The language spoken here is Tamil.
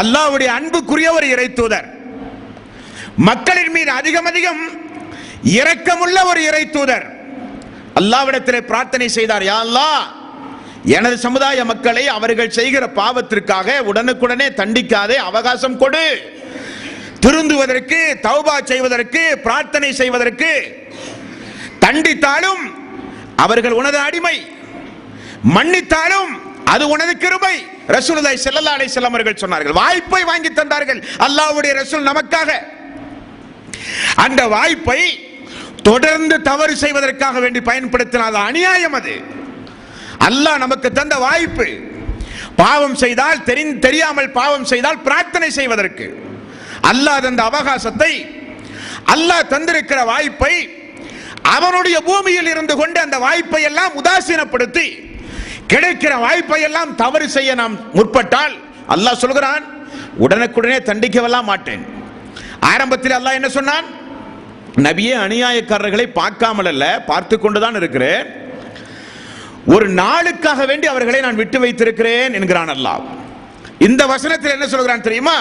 அல்லாஹ்வுடைய அன்புக்குரிய ஒரு இறை தூதர், மக்களின் மீது அதிகம் அதிகம் இரக்கமுள்ள ஒரு இறை தூதர். அல்லாஹ்விடத்திலே பிரார்த்தனை செய்தார், யா அல்லாஹ், எனது சமுதாய மக்களை அவர்கள் செய்கிற பாவத்திற்காக உடனுக்குடனே தண்டிக்காதே, அவகாசம் கொடு, திருந்துவதற்கு, தௌபா செய்வதற்கு, பிரார்த்தனை செய்வதற்கு. தண்டித்தாலும் அவர்கள் உனது அடிமை, மன்னித்தாலும் அது உனது கிருபை. ரசூலுல்லாஹி ஸல்லல்லாஹு அலைஹி வஸல்லம் அவர்கள் சொன்னார்கள். வாய்ப்பை வாங்கி தந்தார்கள் அல்லாஹ்வுடைய ரசூல் நமக்காக. அந்த வாய்ப்பை தொடர்ந்து தவறு செய்வதற்காக வேண்டி பயன்படுத்தினால் அநியாயம். அது அல்லாஹ் நமக்கு தந்த வாய்ப்பு. பாவம் செய்தால், தெரியாமல் பாவம் செய்தால் பிரார்த்தனை செய்வதற்கு அல்லாஹ் தந்த அவகாசத்தை, அல்லாஹ் தந்திருக்கிற வாய்ப்பை அவனுடைய பூமியில் இருந்து கொண்டு அந்த வாய்ப்பை எல்லாம் உதாசீனப்படுத்தி கிடைக்கிற வாய்ப்பை எல்லாம் தவறு செய்ய நாம் முற்பட்டால் அல்லாஹ் சொல்கிறான், உடனுக்குடனே தண்டிக்கவெல்லாம் மாட்டேன். ஆரம்பத்தில் அல்லாஹ் என்ன சொன்னான்? நபியே, அநியாயக்காரர்களை பார்க்காமல் அல்ல, பார்த்து கொண்டுதான் இருக்கிறேன், ஒரு நாளுக்காக வேண்டி அவர்களை நான் விட்டு வைத்திருக்கிறேன் என்கிறான் அல்லாஹ். இந்த வசனத்தில் என்ன சொல்கிறான் தெரியுமா?